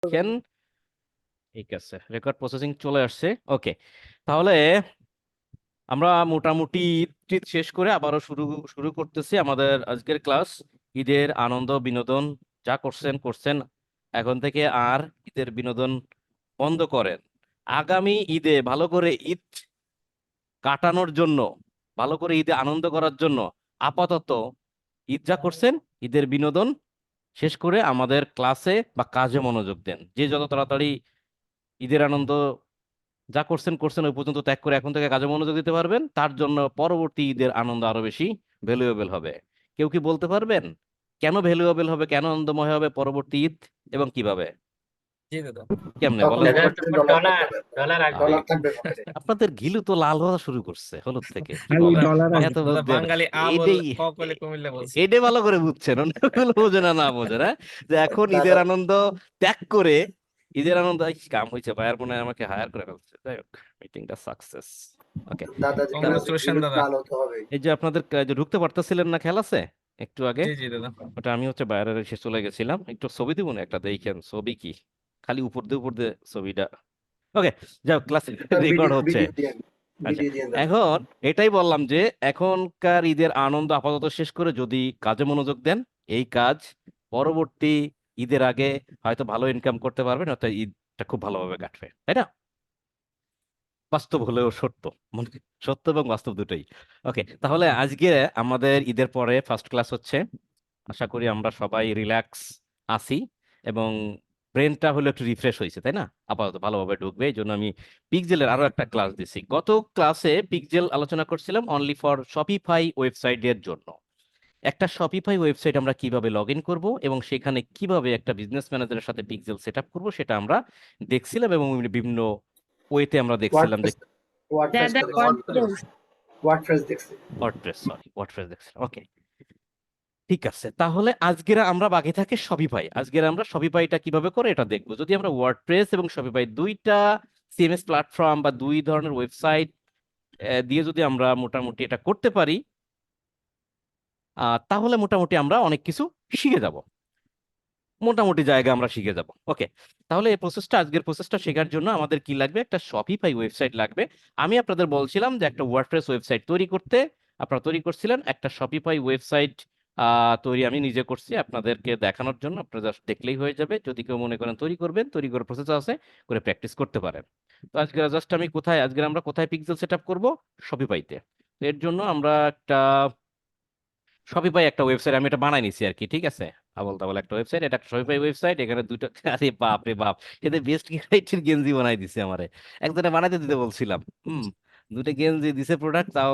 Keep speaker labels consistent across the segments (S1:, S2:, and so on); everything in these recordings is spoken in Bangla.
S1: দেখেন, ঠিক আছে, রেকর্ড প্রসেসিং চলে আসছে। ওকে, তাহলে আমরা মোটামুটি ঈদ শেষ করে আবারও শুরু শুরু করতেছি আমাদের আজকের ক্লাস। ঈদের আনন্দ বিনোদন যা করছেন করছেন, এখন থেকে আর ঈদের বিনোদন বন্ধ করেন। আগামী ঈদে ভালো করে ঈদ কাটানোর জন্য, ভালো করে ঈদে আনন্দ করার জন্য আপাতত ঈদ যা করছেন, ঈদের বিনোদন শেষ করে আমাদের ক্লাসে বা কাজে মনোযোগ দেন। যে যত তাড়াতাড়ি ঈদের আনন্দ যা করছেন করছেন ওই পর্যন্ত ত্যাগ করে এখন থেকে কাজে মনোযোগ দিতে পারবেন, তার জন্য পরবর্তী ঈদের আনন্দ আরো বেশি ভ্যালুয়েবল হবে। কেউ কি বলতে পারবেন কেন ভ্যালুয়েবল হবে, কেন আনন্দময় হবে পরবর্তী ঈদ, এবং কিভাবে?
S2: জি দাদা।
S1: কেমনে
S3: তখন
S1: বলেন তো?
S3: পকেটে ডলার
S4: ডলার
S3: থাকবে,
S4: ডলার
S1: আহ,
S4: আসবে।
S3: ডলার থাকবে পকেটে।
S1: আপনাদের ঘিলু তো লাল হওয়া শুরু করছে হলুদ থেকে, কি
S5: খালি
S1: বলেন?
S5: ডলার
S2: দাদা
S1: এত
S5: আসবে।
S2: দাদা
S1: বুদ্ধি আর-
S2: বাঙালি আ বল
S1: এইটাই
S2: ক বলে কুমিল্লা বলছি।
S1: এইটাই ভালো করে বুঝছেন, অন্যগুলো বোঝে না, না বোঝে না, যে এখন ঈদের
S3: দাদা
S1: আনন্দ ত্যাগ করে ঈদের আনন্দ ইস, কাম হয়েছে, ভাইয়ার মনে হয় আমাকে হায়ার করে ফেলছে। যাই হোক, মিটিংটা সাকসেস। ওকে,
S3: দাদা যেটা বলছে
S2: কংগ্রেচুলেশন
S3: গিলু
S2: দাদা।
S3: লাল হতে হবে।
S1: এই যে আপনাদের যে ঢুকতে পারতেছিলেন না খেয়াল আছে একটু আগে,
S2: জি জি দাদা।
S1: ওটা আমি বাইরে এসে চলে গেছিলাম, একটু ছবি দিব না একটা, দেখেন ছবি কি, খালি উপর দিয়ে ছবিটা। ওকে, যাও, ক্লাস
S3: স্যার
S1: রেকর্ড
S3: ভিডিও
S1: হচ্ছে।
S3: ভিডিও দিয়েন,
S1: আচ্ছা,
S3: ভিডিও দিয়েন দাদা।
S1: এখন এটাই বললাম যে এখনকার ঈদের আনন্দ আপাতত শেষ করে যদি কাজে মনোযোগ দেন, এই কাজ পরবর্তী ঈদের আগে হয়তো ভালো ইনকাম করতে পারবেন, অর্থাৎ ঈদটা খুব ভালোভাবে কাটবে, তাই না? বাস্তব হলেও সত্য, মানে সত্য এবং বাস্তব দুটোই। ওকে, তাহলে আজকে আমাদের ঈদের পরে ফার্স্ট ক্লাস হচ্ছে। আশা করি আমরা সবাই রিল্যাক্স আছি এবং ব্রেনটা হলো একটু রিফ্রেশ হয়েছে, তাই না? আপাতত ভালোভাবে ঢুকবে, এই জন্য আমি পিকজেলের আরো একটা ক্লাস দিছি। গত ক্লাসে পিকজেল আলোচনা করছিলাম অনলি ফর শপিফাই ওয়েবসাইটের জন্য। একটা শপিফাই ওয়েবসাইট আমরা কিভাবে লগ ইন করবো এবং সেখানে কিভাবে একটা বিজনেস ম্যানেজারের সাথে পিকজেল সেট আপ করবো সেটা আমরা দেখছিলাম, এবং বিভিন্ন ওয়েতে আমরা দেখছিলাম যে
S3: ওয়ার্ডপ্রেস, ওয়ার্ডপ্রেস
S5: দাদা ওয়ার্ডপ্রেস।
S3: ওয়ার্ডপ্রেস দেখছি।
S1: ওয়ার্ডপ্রেস দেখছিলাম। ওকে, ঠিক আছে, তাহলে আজকের আমরা বাকি থাকে শপিফাই। আজকের আমরা শপিফাইটা কিভাবে করে এটা দেখবো। যদি আমরা ওয়ার্ডপ্রেস এবং শপিফাই দুইটা সিএমএস প্ল্যাটফর্ম বা দুই ধরনের ওয়েবসাইট দিয়ে যদি আমরা মোটামুটি এটা করতে পারি, তাহলে মোটামুটি আমরা অনেক কিছু শিখে যাব, মোটামুটি জায়গা আমরা শিখে যাব। ওকে, তাহলে এই প্রসেসটা, আজকের প্রসেসটা শেখার জন্য আমাদের কি লাগবে? একটা শপিফাই ওয়েবসাইট লাগবে। আমি আপনাদের বলছিলাম যে একটা ওয়ার্ডপ্রেস ওয়েবসাইট তৈরি করতে, আপনারা তৈরি করছিলেন, একটা শপিফাই ওয়েবসাইট তৈরি আমি নিজে করছি আপনাদেরকে দেখানোর জন্য। আপনারা জাস্ট দেখলেই হয়ে যাবে, যদি কেউ মনে করেন তৈরি করবেন, তৈরি করার প্রসেস আছে, করে প্র্যাকটিস করতে পারেন। তো আজকে জাস্ট আমি কোথায়, আজকে আমরা কোথায় পিক্সেল সেট আপ করবো? শপিফাইতে। এর জন্য আমরা একটা শপিফাই একটা ওয়েবসাইট আমি এটা বানাই নিছি আর কি, ঠিক আছে, আবল তাবল একটা ওয়েবসাইট, এটা একটা শপিফাই ওয়েবসাইট। এখানে দুটো আরে বাপ রে বাপ, এতে বেস্ট ক্যারেক্টার গেঞ্জি বানাই দিছে আমারে, একজনে বানাইতে দিতে বলছিলাম। দুটো গেঞ্জি দিছে প্রোডাক্ট, তাও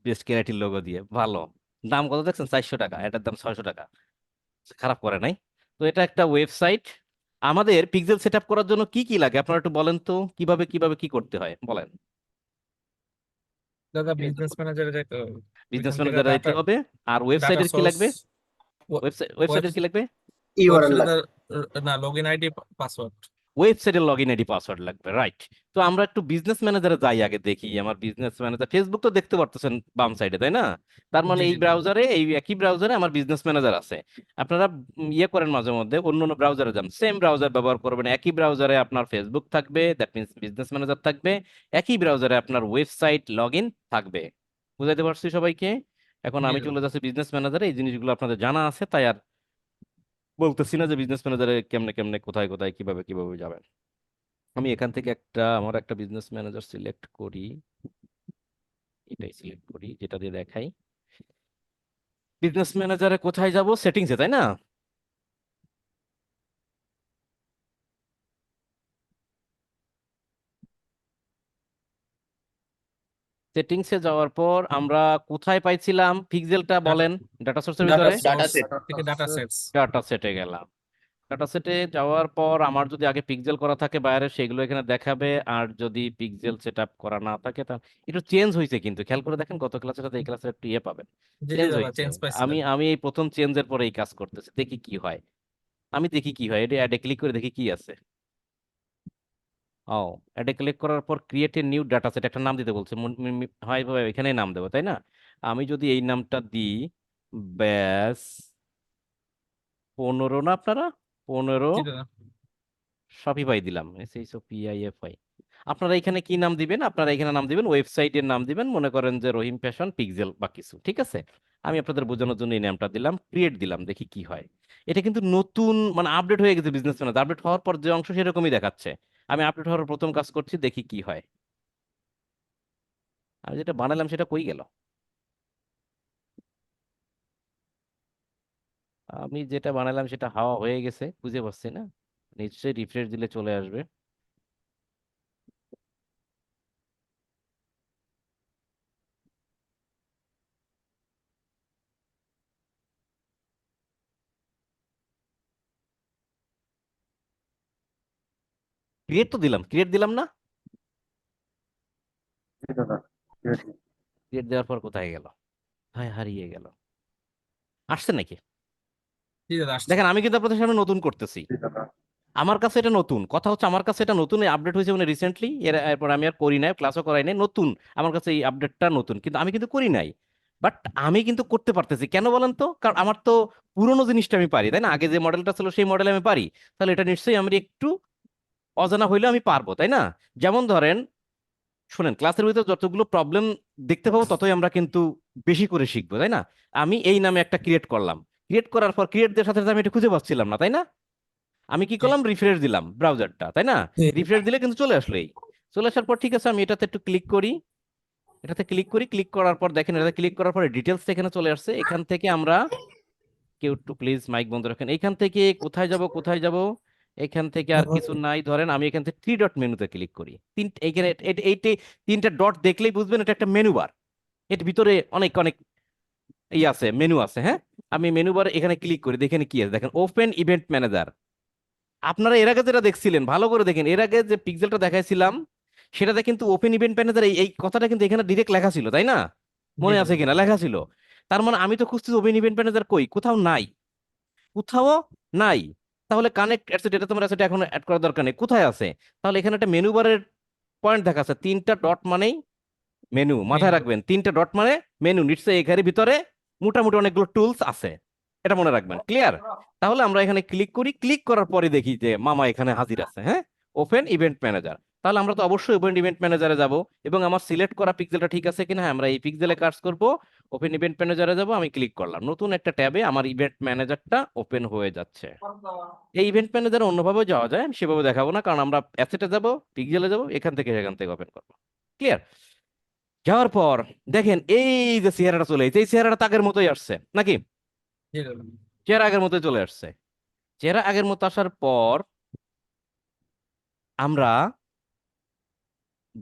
S1: বেস্ট ক্যারেক্টার লোগো দিয়ে, ভালো। দাম কত দেখছেন? 400 টাকা, এটার দাম 600 টাকা, খারাপ করে নাই। তো এটা একটা ওয়েবসাইট। আমাদের পিক্সেল সেট আপ করার জন্য কি কি লাগে আপনারা একটু বলেন তো, কিভাবে কিভাবে কি করতে হয় বলেন।
S2: দাদা বিজনেস ম্যানেজারে যাইতে হবে,
S1: বিজনেস
S2: ওইখান থেকে
S1: ম্যানেজার
S2: ডাটা
S1: দিতে হবে। আর
S2: ডাটা
S1: ওয়েবসাইটের কি
S2: সোর্স,
S1: লাগবে? ওয়েবসাইটের কি লাগবে?
S3: ইউআরএল
S2: ওয়েবসাইটে
S3: লাগবে।
S2: না লগইন আইডি পাসওয়ার্ড।
S1: ওয়েবসাইটের লগ ইন আইডি পাসওয়ার্ড লাগবে, রাইট। তো আমরা একটু বিজনেস ম্যানেজারে যাই, আগে দেখি আমার বিজনেস ম্যানেজার। ফেসবুক তো দেখতে পারতেছেন বাম সাইডে, তাই না? তার মানে
S2: জি
S1: এই
S2: জি দাদা।
S1: ব্রাউজারে, এই একই ব্রাউজারে আমার বিজনেস ম্যানেজার আছে। আপনারা ইয়ে করেন মাঝে মধ্যে অন্য অন্য ব্রাউজারে যান, সেম ব্রাউজার ব্যবহার করবেন। একই ব্রাউজারে আপনার ফেসবুক থাকবে, দ্যাট মিনস বিজনেস ম্যানেজার থাকবে। একই ব্রাউজারে আপনার ওয়েবসাইট লগ ইন থাকবে। বুঝাইতে পারছি সবাইকে? এখন
S2: জি
S1: আমি
S2: দাদা।
S1: চলে যাচ্ছি বিজনেস ম্যানেজারে, এই জিনিসগুলো আপনাদের জানা আছে, তাই আর বলতেছি না যে বিজনেস ম্যানেজারে কেমনে কেমনে কোথায় কোথায় কিভাবে কিভাবে যাবেন। আমি এখান থেকে আমার একটা বিজনেস ম্যানেজার সিলেক্ট করি, এটাই সিলেক্ট করি, যেটা দিয়ে দেখাই। বিজনেস ম্যানেজারে কোথায় যাব? সেটিংসে, তাই না? সেটিংসে যাওয়ার পর আমরা কোথায় পাইছিলাম পিক্সেলটা
S2: ডাটা
S1: বলেন? ডাটা সোর্সের
S3: ডাটা
S1: ভিতরে
S4: ডাটা
S3: সোর্স,
S4: সেট।
S2: থেকে ডাটা সেটস।
S1: ডাটা সেটে গেলাম। ডাটা সেটে যাওয়ার পর আমার যদি আগে পিক্সেল করা থাকে বাইরে, সেগুলো এখানে দেখাবে। আর যদি পিক্সেল সেট আপ করা না থাকে, তা একটু চেঞ্জ হয়েছে কিন্তু, খেয়াল করে দেখেন গত ক্লাসের সাথে এই ক্লাসের একটু ইয়ে পাবেন,
S2: জি জি
S1: চেঞ্জ
S2: দাদা,
S1: হয়েছে।
S2: চেঞ্জ পাইছি
S1: আমি
S2: দাদা।
S1: আমি এই প্রথম চেঞ্জের পরে এই কাজ করতেছি, দেখি কি হয়। আমি দেখি কি হয়, এটা অ্যাডে ক্লিক করে দেখি কি আছে। ও, এটা ক্লিক করার পর create a new data set একটা নাম দিতে বলছে, হয় ভাবে এখানে নাম দেবো, তাই না? আমি যদি এই নামটা দিই, ব্যাস 15, না আপনারা 15,
S2: জি দাদা।
S1: শপিফাই দিলাম, SHOPIFI। আপনারা এখানে কি নাম দিবেন? আপনারা এখানে নাম দিবেন, ওয়েবসাইটের নাম দিবেন, মনে করেন যে রহিম ফ্যাশন পিক্সেল বা কিছু, ঠিক আছে? আমি আপনাদের বোঝানোর জন্য এই নামটা দিলাম, ক্রিয়েট দিলাম, দেখি কি হয়। এটা কিন্তু নতুন মানে আপডেট হয়ে গেছে বিজনেস ম্যানেজার। আপডেট হওয়ার পর যে অংশ সেরকমই দেখাচ্ছে। আমি আপডেট হওয়ার প্রথম কাজ করছি, দেখি কি হয়। আমি যেটা বানালাম সেটা কই গেল? আমি যেটা বানালাম সেটা হাওয়া হয়ে গেছে, খুঁজে পাচ্ছি না। নিশ্চয়ই রিফ্রেশ দিলে চলে আসবে। ক্রিয়েট তো দিলাম, ক্রিয়েট দিলাম না?
S3: জি দাদা।
S1: ক্রিয়েট দেওয়ার পর কোথায় গেল? হায়, হারিয়ে গেল। আসছে নাকি?
S2: জি দাদা আসছে।
S1: দেখেন আমি কিন্তু আপনাদের সামনে নতুন করতেছি।
S3: জি দাদা।
S1: আমার কাছে এটা নতুন কথা হচ্ছে, আমার কাছে এটা নতুন, আপডেট হয়েছে মানে রিসেন্টলি। এরপর আমি আর করি নাই, ক্লাসও করাই নাই, নতুন। আমার কাছে এই আপডেটটা নতুন, কিন্তু আমি কিন্তু করি নাই। বাট আমি কিন্তু করতে পারতেছি, কেন বলেন তো? কারণ আমার তো পুরোনো জিনিসটা আমি পারি, তাই না? আগে যে মডেলটা ছিল সেই মডেল আমি পারি। তাহলে এটা নিশ্চয়ই আমি একটু অজানা হইলেও আমি পারবো, তাই না? যেমন ধরেন, শোনেন, ক্লাসের ভিতরে যতগুলো প্রবলেম দেখতে পাবো ততই আমরা কিন্তু বেশি করে শিখবো, তাই না? আমি এই নামে একটা ক্রিয়েট করলাম, ক্রিয়েট করার পর ক্রিয়েট দেওয়ার সাথে সাথে আমি এটা খুঁজে পাচ্ছিলাম না, তাই না? আমি কি
S2: জি
S1: করলাম, রিফ্রেশ দিলাম ব্রাউজারটা, তাই না?
S2: জি।
S1: রিফ্রেশ দিলে কিন্তু চলে আসলো এই। চলে আসার পর ঠিক আছে, আমি এটাতে একটু ক্লিক করি, এটাতে ক্লিক করি, ক্লিক করার পর দেখেন, এটাতে ক্লিক করার পরে ডিটেলস এখানে চলে আসছে। এখান থেকে আমরা, কেউ একটু প্লিজ মাইক বন্ধ রাখেন। এখান থেকে কোথায় যাব, কোথায় যাব? এখান থেকে আর কিছু নাই। ধরেন আমি এখান থেকে থ্রি ডট মেনুতে ক্লিক করি, এখানে এইটি তিনটা ডট দেখলেই বুঝবেন এটা একটা মেনু বার। এর ভিতরে অনেক অনেক আছে, মেনু আছে, হ্যাঁ। আমি মেনু বার এখানে ক্লিক করি, দেখেন কি আছে, দেখেন ওপেন ইভেন্ট ম্যানেজার। আপনারা এর আগে যেটা দেখছিলেন ভালো করে দেখেন, এর আগে যে পিক্সেলটা দেখাইছিলাম সেটাতে কিন্তু ওপেন ইভেন্ট ম্যানেজার এই এই কথাটা কিন্তু এখানে ডিরেক্ট লেখা ছিল, তাই না?
S2: জি
S1: মনে আছে
S2: দাদা।
S1: কিনা লেখা ছিল? তার মানে আমি তো খুঁজছি ওপেন ইভেন্ট ম্যানেজার, কই? কোথাও নাই, কোথাও নাই। তাহলে কানেক্ট অ্যাটসেট, এটা তোমার অ্যাসেট এখন অ্যাড করার দরকার নেই, কোথায় আছে? তাহলে এখানে একটা মেনু বারের পয়েন্ট দেখাচ্ছে, তিনটা ডট মানেই মেনু। মাথায়
S2: মেনু।
S1: রাখবেন, তিনটা ডট মানে মেনু। নিশ্চয়ই এখানে ভিতরে মোটামুটি অনেকগুলো টুলস আছে, এটা মনে রাখবেন। ক্লিয়ার? তাহলে আমরা এখানে ক্লিক করি, ক্লিক করার পরে দেখি যে মামা এখানে হাজির আছে, হ্যাঁ, ওপেন ইভেন্ট ম্যানেজার। তাহলে আমরা তো অবশ্যই ওপেন ইভেন্ট ম্যানেজারে যাব, এবং আমার সিলেক্ট করা পিক্সেলটা ঠিক আছে কিনা, হ্যাঁ, আমরা এই পিক্সেলে কাজ করব। ওপেন ইভেন্ট ম্যানেজারে যাব, আমি ক্লিক করলাম, নতুন একটা ট্যাবে আমার ইভেন্ট ম্যানেজারটা ওপেন হয়ে যাচ্ছে। এই ইভেন্ট ম্যানেজারে অন্যভাবে যাওয়া যায়, আমি সেভাবে দেখাবো না, কারণ আমরা অ্যাসেটে যাব, পিক্সেলে যাব, এখান থেকে সেখান থেকে ওপেন করবো। ক্লিয়ার? যাওয়ার পর দেখেন এই যে চেহারাটা চলে এসেছে, এই চেহারাটা তাগের মতোই আসছে নাকি?
S2: জি দাদা।
S1: চেহারা আগের মতোই চলে আসছে। চেহারা আগের মতো আসার পর আমরা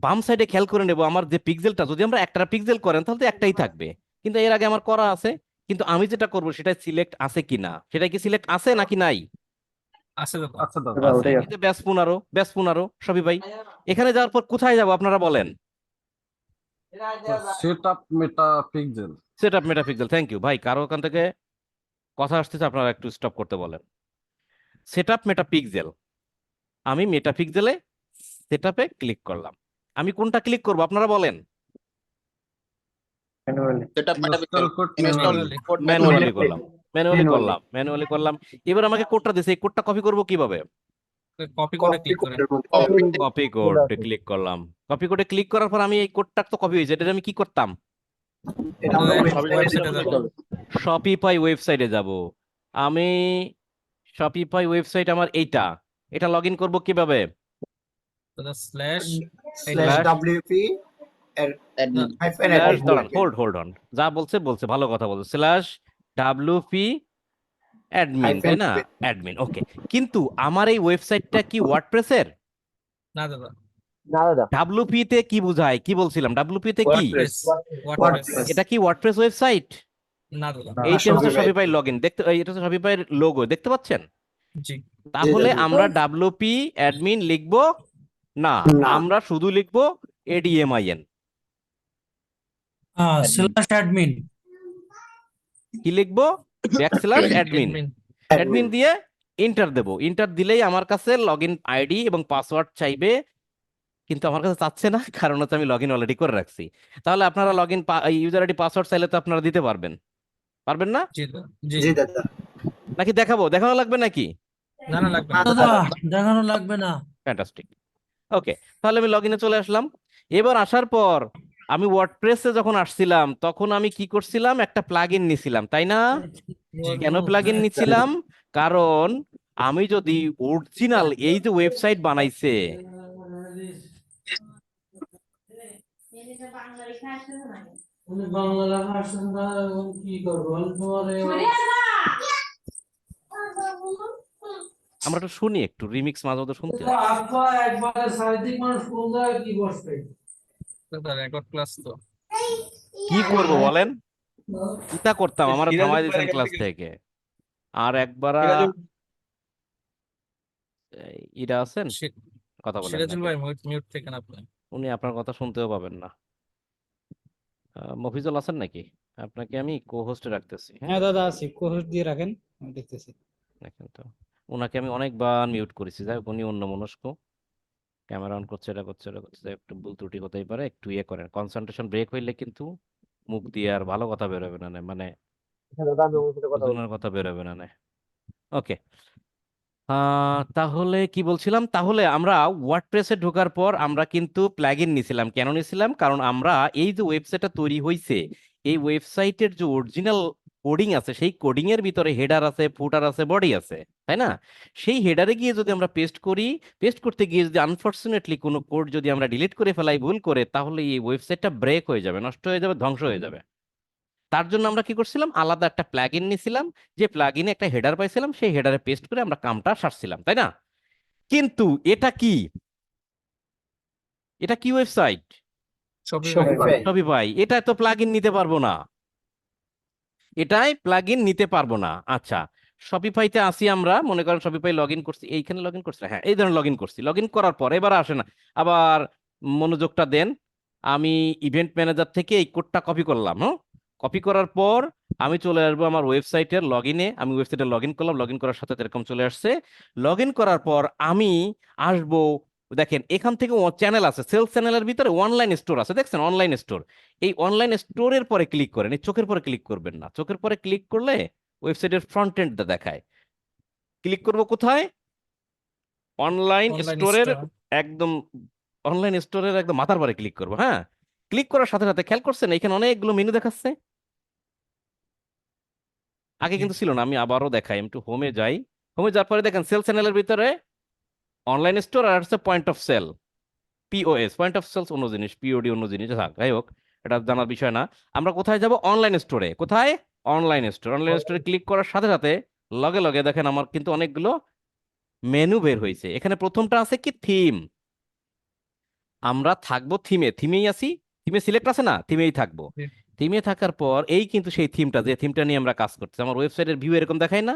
S1: বাম সাইডে খেয়াল করে নেব, আমার যে পিক্সেলটা, যদি আমরা একটা পিক্সেল করেন তাহলে তো একটাই থাকবে, কিন্তু এর আগে আমার করা আছে। কিন্তু আমি যেটা করব সেটা সিলেক্ট আছে কিনা, সেটা কি সিলেক্ট আছে নাকি নাই?
S2: আছে দাদা।
S4: আচ্ছা দাদা
S3: দাদা
S1: আছে।
S3: ওটাই
S1: এই
S3: আছে।
S1: যে ব্যাস 15 সবই ভাই। এখানে যাওয়ার পর কোথায় যাব আপনারা বলেন?
S4: Set up Meta pixel.
S1: Set up Meta pixel, thank you ভাই। কারো ওখান থেকে কথা আসতেছে, আপনারা একটু স্টপ করতে বলেন। সেট আপ মেটাপিক্সেল, আমি মেটাপিক্সেলে সেট আপে ক্লিক করলাম। আমি কোনটা ক্লিক করব আপনারা বলেন?
S3: Manually.
S5: Setup
S4: install code
S2: manually.
S4: Manually.
S5: Code
S1: manually
S3: Manually.
S1: করলাম, ম্যানুয়ালি
S3: Manually.
S1: করলাম, ম্যানুয়ালি করলাম। এবার আমাকে কোডটা দিছে, এই কোডটা কপি করব কিভাবে?
S2: কপি করে
S3: কপি
S2: ক্লিক করেন।
S3: কোডের মধ্যে
S1: কপি কোডে ক্লিক করলাম। কপি কোডে ক্লিক করার পর আমি এই কোডটা তো কপি হয়েছে, এটা আমি কি করতাম?
S3: এটা আমরা
S2: ওয়েবসাইটে যাবেন।
S1: শপিফাই ওয়েবসাইটে যাব। আমি শপিফাই ওয়েবসাইট আমার এইটা, এটা লগ ইন করবো কিভাবে?
S2: দাদা slash
S3: slash
S1: Slash
S3: WP
S5: admin
S3: hyphen
S1: slash, দাঁড়ান,
S3: অ্যাডমিন।
S1: হোল্ড অন, যা বলছে বলছে, ভালো কথা বলছে। স্ল্যাশ ডাব্লিউপি অ্যাডমিন, তাই
S3: হাইফেন
S1: না? অ্যাডমিন, ওকে। কিন্তু আমার এই ওয়েবসাইটটা কি ওয়ার্ডপ্রেসের?
S2: না দাদা।
S3: না দাদা।
S1: ডাব্লিউপি তে কি বোঝায়, কি বলছিলাম? ডাব্লিউপি তে কি?
S5: WordPress
S2: WordPress.
S1: এটা কি ওয়ার্ডপ্রেস ওয়েবসাইট?
S2: না দাদা।
S1: এইটা হচ্ছে
S3: Shopify।
S1: শপিফাই লগইন, দেখতে এটা হচ্ছে শপিফাই লোগো, দেখতে পাচ্ছেন?
S2: জি।
S1: তাহলে
S3: দাদা।
S1: আমরা ডাব্লিউপি অ্যাডমিন লিখবো না,
S3: না।
S1: আমরা শুধু লিখবো এডিএমআইএন।
S6: Slash admin.
S1: কি লিখবো? Backslash admin.
S2: অ্যাডমিন।
S1: অ্যাডমিন দিয়ে ইন্টার দেবো, ইন্টার দিলেই আমার কাছে লগইন আইডি এবং পাসওয়ার্ড চাইবে, কিন্তু আমার কাছে চাচ্ছে না, কারণ হচ্ছে আমি লগইন অলরেডি করে রাখছি। তাহলে আপনারা লগইন ইউজার আইডি পাসওয়ার্ড চাইলে তো আপনারা দিতে পারবেন, পারবেন না?
S2: জি দাদা। জি।
S3: জি দাদা।
S1: নাকি দেখাবো, দেখানো লাগবে নাকি?
S2: না না লাগবে না
S5: দাদা
S6: দেখানো লাগবে না।
S1: ফ্যান্টাস্টিক। ওকে, তাহলে আমি লগ ইনে চলে আসলাম। এবার আসার পর আমি ওয়ার্ডপ্রেসে যখন আসছিলাম তখন আমি কি করছিলাম, একটা প্লাগইন নিছিলাম, তাই না? কেন প্লাগইন নিছিলাম? কারণ আমি যদি অরিজিনাল এই যে ওয়েবসাইট বানাইছে
S6: উনি বাংলা লেখা আসছেন না, এখন কি করবো আমি তোমারে
S1: আমরা একটু শুনি, একটু রিমিক্স মাঝে মধ্যে শুনতে হয়।
S6: আপা একবারে সাহিত্যিক মানুষ কোন জায়গায় কি বসবে?
S2: দাদা রেকর্ড ক্লাস তো
S1: কি করব বলেন, চিন্তা করতাম আমার
S7: সিরাজুল
S1: থামাই
S7: ভাই
S1: দিয়েছেন
S7: এখান
S1: ক্লাস
S7: থেকে
S1: থেকে। আর একবার
S7: সিরাজুল
S1: ইরা আছেন,
S2: সি-
S1: কথা বলেন
S2: সিরাজুল
S1: নাকি?
S2: ভাই মিউট থেকে না আপনি
S1: উনি আপনার কথা শুনতেও পাবেন না। মফিজুল আছেন নাকি? আপনাকে আমি কো হোস্টে রাখতেছি, হ্যাঁ?
S8: হ্যাঁ দাদা আছি, কোহোস্ট দিয়ে রাখেন, আমি দেখতেছি।
S1: দেখেন তো, ওনাকে আমি অনেকবার মিউট করেছি, যাই হোক উনি অন্যমনস্ক, ক্যামেরা অন করছে, এটা করছে, এটা করছে, একটু ভুল ত্রুটি হতেই পারে, একটু ইয়ে করেন, কনসেন্ট্রেশন ব্রেক হইলে কিন্তু মুখ দিয়ে আর ভালো কথা বেরোবে না, মানে
S3: হ্যাঁ দাদা, আমি ওর সাথে কথা বলছি।
S1: ওজনের কথা বেরোবে না। ওকে, তাহলে কি বলছিলাম, তাহলে আমরা ওয়ার্ডপ্রেসে ঢোকার পর আমরা কিন্তু প্লাগইন নিছিলাম। কেন নিছিলাম? কারণ আমরা এই যে ওয়েবসাইটটা তৈরি হয়েছে, এই ওয়েবসাইটের যে অরিজিনাল কোডিং আছে, সেই কোডিং এর ভিতরে হেডার আছে, ফুটার আছে, বডি আছে, তাই না? সেই হেডারে গিয়ে যদি আমরা পেস্ট করি, পেস্ট করতে গিয়ে যদি আনফরচুনেটলি কোনো কোড যদি আমরা ডিলিট করে ফেলাই ভুল করে, তাহলে এই ওয়েবসাইটটা ব্রেক হয়ে যাবে, নষ্ট হয়ে যাবে, ধ্বংস হয়ে যাবে। তার জন্য আমরা কি করছিলাম, আলাদা একটা প্লাগইন নিছিলাম, যে প্লাগইনে একটা হেডার পাইছিলাম, সেই হেডারে পেস্ট করে আমরা কামটা সারছিলাম, তাই না? কিন্তু এটা কি, এটা কি ওয়েবসাইট?
S2: সবই
S5: Shopify.
S1: শপিফাই। এটা তো প্লাগইন নিতে পারবো না, এটাই প্লাগইন নিতে পারবো না। আচ্ছা, শপিফাইতে আসি আমরা, মনে করেন শপিফাই লগ ইন করছি, এইখানে লগ ইন করছি, হ্যাঁ এই ধরনের লগ ইন করছি, লগ ইন করার পর এবার আসে না, আবার মনোযোগটা দেন, আমি ইভেন্ট ম্যানেজার থেকে এই কোডটা কপি করলাম, হ্যাঁ? কপি করার পর আমি চলে আসবো আমার ওয়েবসাইটের লগ ইনে, আমি ওয়েবসাইটে লগ ইন করলাম, লগ ইন করার সাথে এরকম চলে আসছে। লগ ইন করার পর আমি আসবো, দেখেন এখান থেকে চ্যানেল আছে, সেলস চ্যানেলের ভিতরে অনলাইন স্টোর আছে, দেখছেন অনলাইন স্টোর। এই অনলাইন স্টোরের পরে ক্লিক করেন, এই চোখের পরে ক্লিক করবেন না, চোখের পরে ক্লিক করলে ওয়েবসাইটের ফ্রন্ট এন্ডটা দেখায়। ক্লিক করব কোথায়? অনলাইন
S2: অনলাইন
S1: স্টোরের
S2: স্টোর
S1: একদম, অনলাইন স্টোরের একদম মাথার পরে ক্লিক করব, হ্যাঁ? ক্লিক করার সাথে সাথে খেয়াল করছেন এখানে অনেকগুলো মেনু দেখাচ্ছে, আগে কিন্তু ছিল না। আমি আবারও দেখাই, আমি একটু হোমে যাই, হোমে যাওয়ার পরে দেখেন সেল চ্যানেলের ভিতরে অনলাইন স্টোর আর হচ্ছে point of sale, POS, point of sales অন্য জিনিস, পিওডি অন্য জিনিস, থাক যাই হোক, এটা জানার বিষয় না। আমরা কোথায় যাব? অনলাইন স্টোরে। কোথায়? Online store. অনলাইন স্টোরে ক্লিক করার সাথে সাথে লগে লগে দেখেন আমার কিন্তু অনেকগুলো মেনু বের হয়েছে। এখানে প্রথমটা আছে কি, থিম। আমরা থাকবো থিমে, থিমেই আছি, থিমে সিলেক্ট আছে না, থিমেই থাকবো।
S2: জি।
S1: থিমে থাকার পর এই কিন্তু সেই থিমটা, যে থিমটা নিয়ে আমরা কাজ করছি, আমার ওয়েবসাইটের ভিউ এরকম দেখায় না?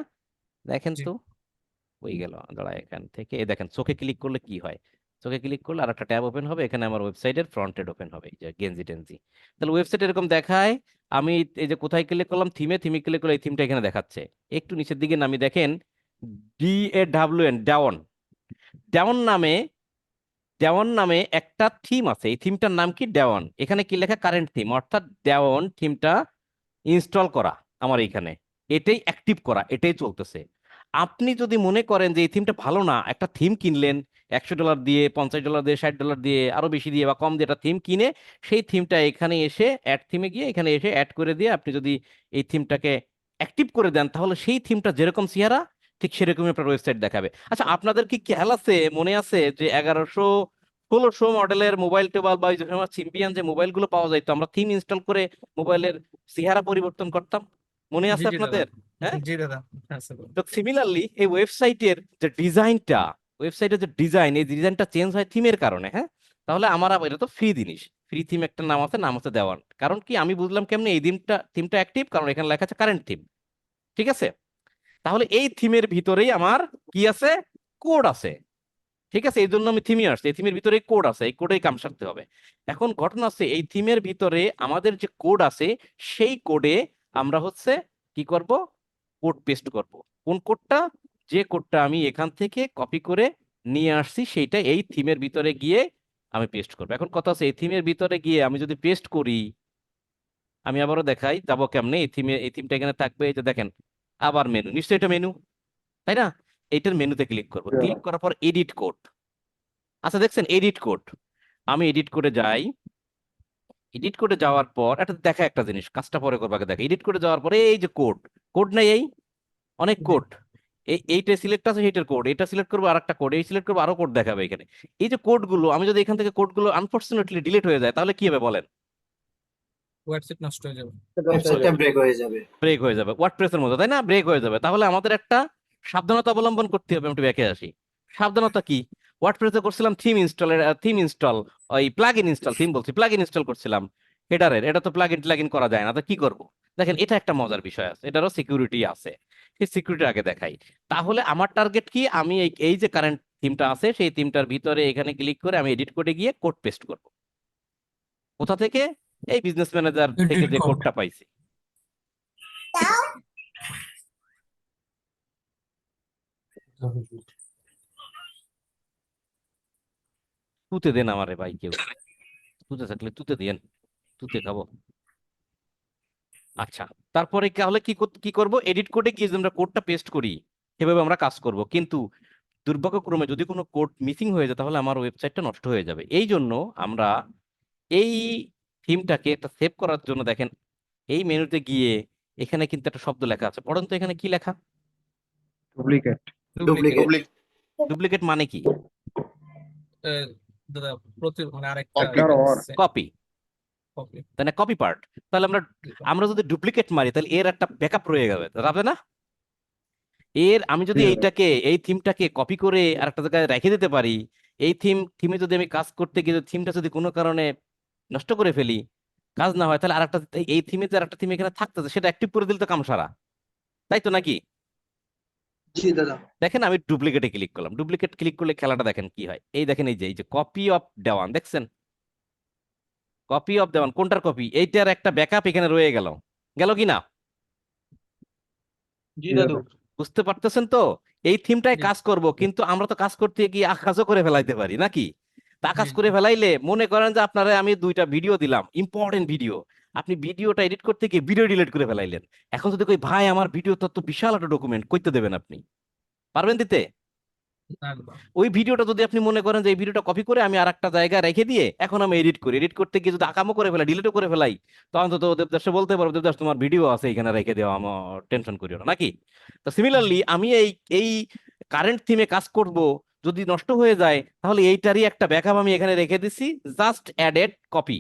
S1: দেখেন
S2: জি।
S1: তো, হয়ে গেল, দাঁড়ায় এখান থেকে এই দেখেন চোখে ক্লিক করলে কি হয়, চোখে ক্লিক করলে আর একটা ট্যাব ওপেন হবে, এখানে আমার ওয়েবসাইটের ফ্রন্ট এন্ড ওপেন হবে, এই যে গেঞ্জি টেঞ্জি। তাহলে ওয়েবসাইট এরকম দেখায়। আমি এই যে কোথায় ক্লিক করলাম, থিমে, থিমে ক্লিক করলে এই থিমটা এখানে দেখাচ্ছে। একটু নিচের দিকে নামি দেখেন, DAWN, ডাউন, ডাউন নামে, ডাউন নামে একটা থিম আছে, এই থিমটার নাম কি, ডাউন। এখানে কি লেখা, কারেন্ট থিম, অর্থাৎ ডাউন থিমটা ইনস্টল করা আমার এইখানে, এটাই অ্যাক্টিভ করা, এটাই চলতেছে। আপনি যদি মনে করেন যে এই থিমটা ভালো না, একটা থিম কিনলেন $100 দিয়ে, $50 দিয়ে, $60 দিয়ে, আরো বেশি দিয়ে বা কম দিয়ে একটা থিম কিনে, সেই থিমটা এখানে এসে অ্যাড থিমে গিয়ে এখানে এসে অ্যাড করে দিয়ে আপনি যদি এই থিমটাকে অ্যাক্টিভ করে দেন, তাহলে সেই থিমটা যেরকম চেহারা ঠিক সেরকমই আপনার ওয়েবসাইট দেখাবে। আচ্ছা, আপনাদের কি খেয়াল আছে, মনে আছে যে 1100-1600 মডেলের মোবাইল টোবাইল বা ওই যে সিম্বিয়ান যে মোবাইলগুলো পাওয়া যায়, তো আমরা থিম ইনস্টল করে মোবাইলের চেহারা পরিবর্তন করতাম, মনে
S2: জি
S1: আছে
S2: জি দাদা
S1: আপনাদের? হ্যাঁ,
S2: জি দাদা আছে তো।
S1: তো সিমিলারলি এই ওয়েবসাইটের যে ডিজাইনটা, ওয়েবসাইটের যে ডিজাইন, এই ডিজাইনটা চেঞ্জ হয় থিমের কারণে, হ্যাঁ? তাহলে আমার আবার, এটা তো ফ্রি জিনিস, ফ্রি থিম একটা নাম আছে, নাম হচ্ছে দেওয়ান। কারণ কি, আমি বুঝলাম কেমনে এই থিমটা অ্যাক্টিভ, কারণ এখানে লেখা আছে কারেন্ট থিম, ঠিক আছে? তাহলে এই থিমের ভিতরেই আমার কি আছে, কোড আছে, ঠিক আছে? এই জন্য আমি থিমে আসছি, এই থিমের ভিতরে কোড আছে, এই কোডেই কাম সারতে হবে। এখন ঘটনা আছে, এই থিমের ভিতরে আমাদের যে কোড আছে, সেই কোডে আমরা হচ্ছে কি করব, কোড পেস্ট করব। কোন কোডটা? যে কোডটা আমি এখান থেকে কপি করে নিয়ে আসছি, সেইটা এই থিমের ভিতরে গিয়ে আমি পেস্ট করবো। এখন কথা আছে, এই থিমের ভিতরে গিয়ে আমি যদি পেস্ট করি, আমি আবারও দেখাই যাবো কেমনে, এই থিমটা এখানে থাকবে, এই যে দেখেন আবার মেনু, নিশ্চয়ই এটা মেনু, তাই না? এইটার মেনুতে ক্লিক করব, ক্লিক করার পর এডিট কোড। আচ্ছা দেখছেন এডিট কোড, আমি এডিট করে যাই। এডিট কোডে যাওয়ার পর একটা দেখা একটা জিনিস, কাজটা পরে করবো, আগে দেখা এডিট করে যাওয়ার পরে এই যে কোড, কোড নাই এই অনেক কোড, এইটা সিলেক্ট আছে সেইটার কোড, এটা সিলেক্ট করবো আর একটা কোড, এই সিলেক্ট করবো আরো কোড দেখাবে এখানে। এই যে কোডগুলো আমি যদি এখান থেকে কোডগুলো আনফরচুনেটলি ডিলিট হয়ে যায় তাহলে কি হবে বলেন?
S2: ওয়েবসাইট নষ্ট হয়ে যাবে।
S5: ওয়েবসাইটটা ব্রেক হয়ে যাবে।
S1: ব্রেক হয়ে যাবে, ওয়ার্ডপ্রেসের মতো তাই না, ব্রেক হয়ে যাবে। তাহলে আমাদের একটা সাবধানতা অবলম্বন করতে হবে। আমি একটু ব্যাকে আসি, সাবধানতা কি? ওয়ার্ডপ্রেসে করছিলাম থিম ইনস্টল, ওই প্লাগইন ইনস্টল, থিম বলছি প্লাগইন ইনস্টল করছিলাম হেডারের, এটা তো প্লাগইন করা যায় না, তো কি করব? দেখেন এটা একটা মজার বিষয় আছে, এটারও সিকিউরিটি আছে, সেই সিকিউরিটি আগে দেখাই। তাহলে আমার টার্গেট কি, আমি এই যে কারেন্ট থিমটা আছে সেই থিমটার ভিতরে এখানে ক্লিক করে আমি এডিট কোডে গিয়ে কোড পেস্ট করব। কোথা থেকে? এই বিজনেস ম্যানেজার থেকে
S2: Edit
S1: যে
S2: code।
S1: কোডটা পাইছি। তুতে দেন আমারে ভাই, কেউ তুতে থাকলে তুতে দেন, তুতে খাবো। আচ্ছা, তারপরে তাহলে কি করব? এডিট কোডে গিয়ে যদি আমরা কোডটা পেস্ট করি সেভাবে আমরা কাজ করব, কিন্তু দুর্ভাগ্যক্রমে যদি কোনো কোড মিসিং হয়ে যায় তাহলে আমার ওয়েবসাইটটা নষ্ট হয়ে যাবে। এই জন্য আমরা এই থিমটাকে একটা সেভ করার জন্য দেখেন এই মেনুতে গিয়ে এখানে কিন্তু একটা শব্দ লেখা আছে, পড়েন তো এখানে কি লেখা?
S3: ডুপ্লিকেট।
S5: ডুপ্লিকেট।
S1: ডুপ্লিকেট মানে কি?
S2: দাদা মানে আরেকটা
S1: কপি,
S2: কপি।
S1: তাই না, কপি পার্ট। তাহলে আমরা আমরা যদি ডুপ্লিকেট মারি তাহলে এর একটা ব্যাকআপ রয়ে যাবে, যাবে না? আমি যদি এই থিমটাকে কপি করে আরেকটা জায়গায় রেখে দিতে পারি, এই থিমে যদি আমি কাজ করতে গিয়ে থিমটা যদি কোনো কারণে নষ্ট করে ফেলি, কাজ না হয়, তাহলে আরেকটা এই থিমে যে আরেকটা থিম এখানে থাকতেছে সেটা অ্যাক্টিভ করে দিলে তো কাম সারা, তাই তো নাকি?
S5: জি দাদা।
S1: দেখেন আমি ডুপ্লিকেটে ক্লিক করলাম, ডুপ্লিকেট ক্লিক করলে খেলাটা দেখেন কি হয়। এই দেখেন এই যে কপি অফ দেওয়ান, দেখছেন কপি অফ দেওয়ান, কোনটার কপি? এইটার একটা ব্যাকআপ এখানে রয়ে গেল, গেল কি না?
S5: জি দাদু।
S1: বুঝতে পারতেছেন তো? এই থিমটাই
S2: জি।
S1: কাজ করব, কিন্তু আমরা তো কাজ করতে গিয়ে আকাশও করে ফেলাইতে পারি নাকি? তা আকাশ
S2: জি,
S1: করে
S2: জি।
S1: ফেলাইলে মনে করেন যে আপনারা আমি 2টা ভিডিও দিলাম, ইম্পর্টেন্ট ভিডিও, আপনি ভিডিওটা এডিট করতে গিয়ে ভিডিও ডিলিট করে ফেলাইলেন। এখন যদি কই ভাই আমার ভিডিও তো বিশাল একটা ডকুমেন্ট, কইতে দেবেন আপনি? পারবেন দিতে?
S2: না দাদা।
S1: ওই ভিডিওটা যদি আপনি মনে করেন যে এই ভিডিওটা কপি করে আমি আর একটা জায়গায় রেখে দিয়ে এখন আমি এডিট করি, এডিট করতে গিয়ে যদি আকামও করে ফেলাই, ডিলিটও করে ফেলাই, তখন তো দেবদাসে বলতে পারবো দেবদাস তোমার ভিডিও আছে এখানে রেখে দেওয়া, আমার টেনশন করিও না, নাকি? তো সিমিলারলি আমি এই কারেন্ট থিমে কাজ করব, যদি নষ্ট হয়ে যায় তাহলে এইটারই একটা ব্যাকআপ আমি এখানে রেখে দিছি, জাস্ট অ্যাডেড কপি।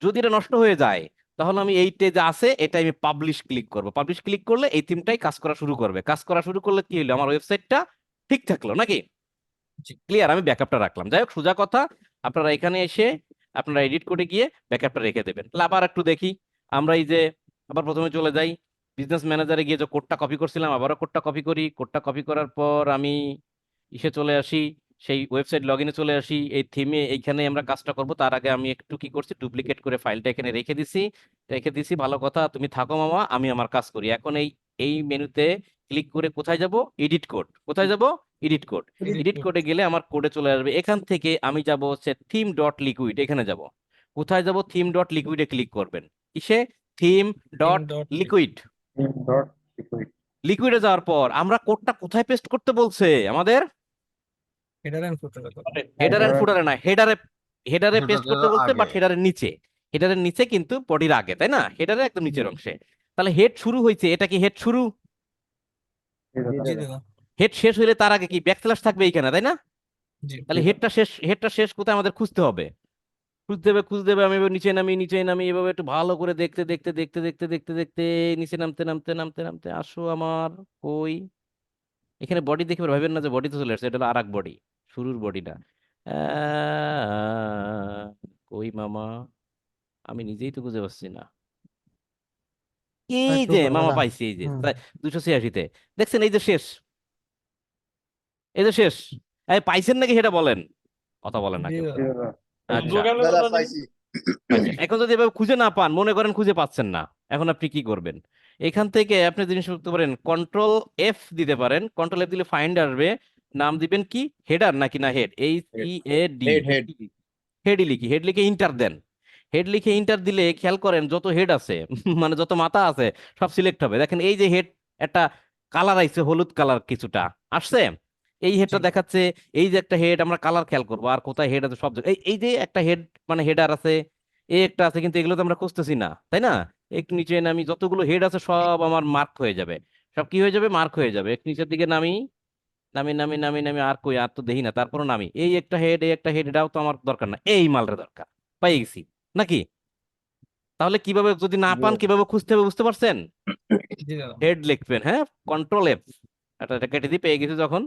S1: যদি এটা নষ্ট হয়ে যায় তাহলে আমি এইটে যা আছে এটা আমি পাবলিশ ক্লিক করব, পাবলিশ ক্লিক করলে এই থিমটাই কাজ করা শুরু করবে, কাজ করা শুরু করলে কি হলো, আমার ওয়েবসাইটটা ঠিক থাকলো নাকি?
S2: জি।
S1: ক্লিয়ার? আমি ব্যাকআপটা রাখলাম। যাই হোক, সোজা কথা, আপনারা এখানে এসে আপনারা এডিট করে গিয়ে ব্যাকআপটা রেখে দেবেন। তাহলে আবার একটু দেখি, আমরা এই যে আবার প্রথমে চলে যাই বিজনেস ম্যানেজারে গিয়ে যে কোডটা কপি করছিলাম, আবারও কোডটা কপি করি, কোডটা কপি করার পর আমি ইসে চলে আসি, সেই ওয়েবসাইট লগ ইনে চলে আসি, এই থিমে এইখানে আমরা কাজটা করব। তার আগে আমি একটু কি করছি, ডুপ্লিকেট করে ফাইলটা এখানে রেখে দিছি। ভালো কথা, তুমি থাকো মামা, আমি আমার কাজ করি। এখন এই মেনুতে ক্লিক করে কোথায় যাব? Edit code. কোথায় যাব? Edit code. এডিট কোডে গেলে আমার কোডে চলে আসবে, এখান থেকে আমি যাব হচ্ছে থিম ডট লিকুইড, এখানে যাব। কোথায় যাব? থিম ডট লিকুইডে ক্লিক করবেন। কিসে? Theme dot liquid. লিকুইডে যাওয়ার পর আমরা কোডটা কোথায় পেস্ট করতে বলছে আমাদের?
S2: হেডার এন্ড ফুটার দাদা।
S1: হেডার এন্ড ফুটারে না, হেডারে পেস্ট করতে বলছে, বাট
S4: আগে।
S1: হেডারের নিচে কিন্তু বডির আগে, তাই না? হেডারের একদম নিচের অংশে। তাহলে হেড শুরু হয়েছে, এটা কি হেড শুরু?
S2: জি দাদা।
S1: হেড শেষ হইলে তার আগে কি ব্যাকস্ল্যাশ থাকবে এইখানে, তাই না?
S2: জি।
S1: তাহলে হেডটা শেষ কোথায় আমাদের খুঁজতে হবে, খুঁজতে হবে। আমি এবার নিচে নামি এভাবে একটু ভালো করে দেখতে নিচে নামতে আসো আমার। কই? এখানে বডি দেখে ভাবেন না যে বডি তো চলে আসছে, এটা হলো আর এক বডি, শুরুর বডিটা। কই মামা, আমি নিজেই তো খুঁজে পাচ্ছি না। এই যে মামা পাইছি, এই যে 286-তে, দেখছেন? এই যে শেষ, এই যে শেষ। এই পাইছেন নাকি সেটা বলেন, কথা বলেন না
S2: জি
S1: কেউ।
S2: দাদা।
S1: আচ্ছা,
S5: দাদা পাইছি।
S1: পাইছেন। এখন যদি এভাবে খুঁজে না পান, মনে করেন খুঁজে পাচ্ছেন না, এখন আপনি কি করবেন? এখান থেকে আপনি জিনিস করতে পারেন, কন্ট্রোল এফ দিতে পারেন। কন্ট্রোল এফ দিলে ফাইন্ড আসবে, নাম দিবেন কি, হেডার নাকি না হেড, HEAD,
S5: হেড।
S1: হেড লিখে ইন্টার দেন। হেড লিখে ইন্টার দিলে খেয়াল করেন যত হেড আছে মানে যত মাথা আছে সব সিলেক্ট হবে। দেখেন এই যে হেড একটা কালার আইছে হলুদ কালার কিছুটা আসছে, এই হেডটা
S2: জি।
S1: দেখাচ্ছে। এই যে একটা হেড, আমরা কালার খেয়াল করবো আর কোথায় হেড আছে সব জায়গায়। এই যে একটা হেড মানে হেডার আছে, এই একটা আছে, কিন্তু এগুলো তো আমরা খুঁজতেছি না, তাই না? একটু নিচে নামি, যতগুলো হেড আছে সব আমার মার্ক হয়ে যাবে, সব কি হয়ে যাবে, মার্ক হয়ে যাবে। একটু নিচের দিকে নামি, নামি নামি নামি নামি, আর কই, আর তো দেখি না, তারপরও নামি, এই একটা হেড, এই একটা হেড, এটাও তো আমার দরকার না, এই মালটা দরকার, পাই গেছি নাকি? তাহলে কিভাবে, যদি না পান কিভাবে খুঁজতে হবে বুঝতে পারছেন?
S2: জি দাদা।
S1: হেড লিখবেন, হ্যাঁ, কন্ট্রোল এফ, এটা কেটে দিয়ে পেয়ে গেছি যখন।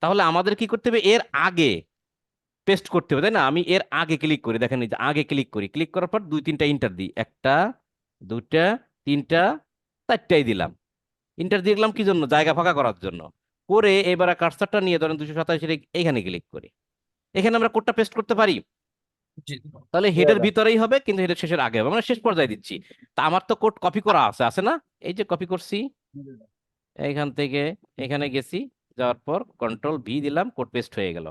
S1: তাহলে আমাদের কি করতে হবে, এর আগে পেস্ট করতে হবে, তাই না? আমি এর আগে ক্লিক করি, দেখেন এই যে আগে ক্লিক করি, ক্লিক করার পর দুই তিনটা ইন্টার দিই, একটা, দুইটা, তিনটা, চারটাই দিলাম। ইন্টার দিয়ে দিলাম কি জন্য, জায়গা ফাঁকা করার জন্য। করে এবার কার্সারটা নিয়ে ধরেন 287 এইখানে ক্লিক করি, এখানে আমরা কোডটা পেস্ট করতে পারি।
S2: জি দাদা।
S1: তাহলে হেডের ভিতরেই হবে, কিন্তু হেডের শেষের আগে হবে, মানে শেষ পর্যায়ে দিচ্ছি। তা আমার তো কোড কপি করা আছে, আছে না? এই যে কপি করছি, এইখান থেকে এখানে গেছি, যাওয়ার পর কন্ট্রোল ভি দিলাম, কোড পেস্ট হয়ে গেল।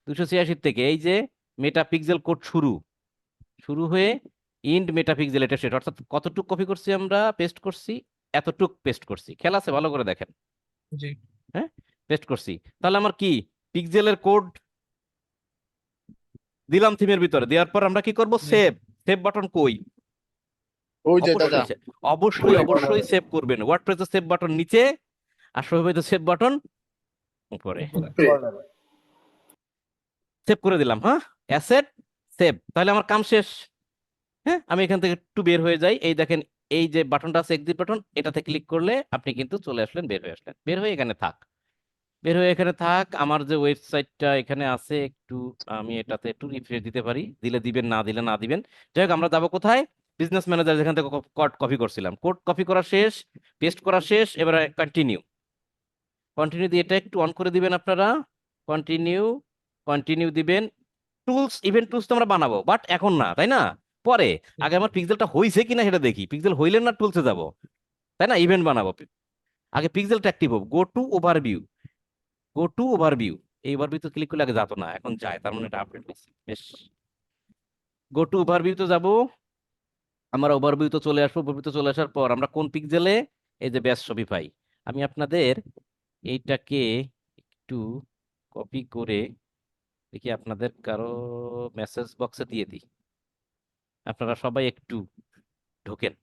S1: 286 থেকে এই যে মেটাপিক্সেল কোড শুরু, শুরু হয়ে ইন্ড মেটাপিক্সেল, এটা সেট, অর্থাৎ কতটুক কপি করছি আমরা, পেস্ট করছি, এতটুক পেস্ট করছি, খেয়াল আছে? ভালো করে দেখেন,
S2: জি।
S1: হ্যাঁ, পেস্ট করছি। তাহলে আমার কি পিক্সেলের কোড দিলাম থিমের ভিতরে, দেওয়ার পর আমরা কি করব,
S2: জি।
S1: সেভ। সেভ বাটন কই?
S5: ওই যে দাদা
S1: অবশ্যই অবশ্যই অবশ্যই সেভ করবেন, ওয়ার্ডপ্রেসের সেভ বাটন নিচে, আর শোভাবিত সেভ বাটন উপরে।
S2: উপরে।
S1: সেভ করে দিলাম, হ্যাঁ, অ্যাসেট সেভ। তাহলে আমার কাম শেষ। হ্যাঁ, আমি এখান থেকে একটু বের হয়ে যাই, এই দেখেন এই যে বাটনটা আছে এক্সিট বাটন, এটাতে ক্লিক করলে আপনি কিন্তু চলে আসলেন, বের হয়ে আসলেন, বের হয়ে এখানে থাক, বের হয়ে এখানে থাক। আমার যে ওয়েবসাইটটা এখানে আছে, একটু আমি এটাতে একটু রিফ্রেশ দিতে পারি, দিলে দিবেন, না দিলে না দিবেন। যাই হোক, আমরা যাবো কোথায়, বিজনেস ম্যানেজার, যেখান থেকে কোড কপি করছিলাম। কোড কপি করা শেষ, পেস্ট করা শেষ, এবারে কন্টিনিউ। কন্টিনিউ দিয়ে এটা একটু অন করে দিবেন আপনারা, কন্টিনিউ, কন্টিনিউ দিবেন। টুলস, ইভেন্ট টুলস তো আমরা বানাবো, বাট এখন না, তাই না? পরে, আগে আমার পিক্সেলটা হইছে কিনা সেটা দেখি, পিক্সেল হইলে না টুলসে যাব, তাই না? ইভেন্ট বানাবো, আগে পিক্সেলটা অ্যাক্টিভ হোক। Go to overview, go to overview, এই ওভারভিউ তো ক্লিক করলে আগে যেত না, এখন যায়, তার মানে এটা আপডেট হয়েছে, বেশ। গো টু ওভারভিউ তো যাবো, আমরা ওভারভিউ তো চলে আসবো। ওভারভিউ তো চলে আসার পর আমরা কোন পিক্সেলে, এই যে ব্যাস ছবি পাই। আমি আপনাদের এইটাকে একটু কপি করে দেখি, আপনাদের কারো মেসেজ বক্সে দিয়ে দিই, আপনারা সবাই একটু ঢোকেন।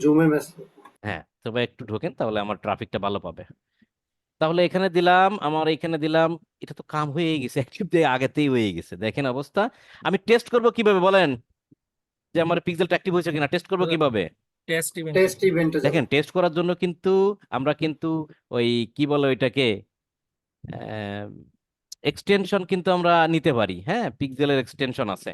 S5: জুমে মেসেজ
S1: হ্যাঁ, সবাই একটু ঢোকেন, তাহলে আমার ট্রাফিকটা ভালো পাবে। তাহলে এখানে দিলাম, আমার এখানে দিলাম, এটা তো কাম হয়ে গেছে, অ্যাকচুয়ালি দিয়ে আগেতেই হয়ে গেছে, দেখেন অবস্থা। আমি টেস্ট করব কিভাবে বলেন, যে আমার পিক্সেলটা অ্যাক্টিভ হয়েছে কিনা, টেস্ট করব কিভাবে?
S2: Test event.
S5: টেস্ট ইভেন্টে যাব
S1: দেখেন, টেস্ট করার জন্য কিন্তু আমরা কিন্তু ওই কি বলে ওইটাকে, এক্সটেনশন কিন্তু আমরা নিতে পারি, হ্যাঁ, পিক্সেলের এক্সটেনশন আছে,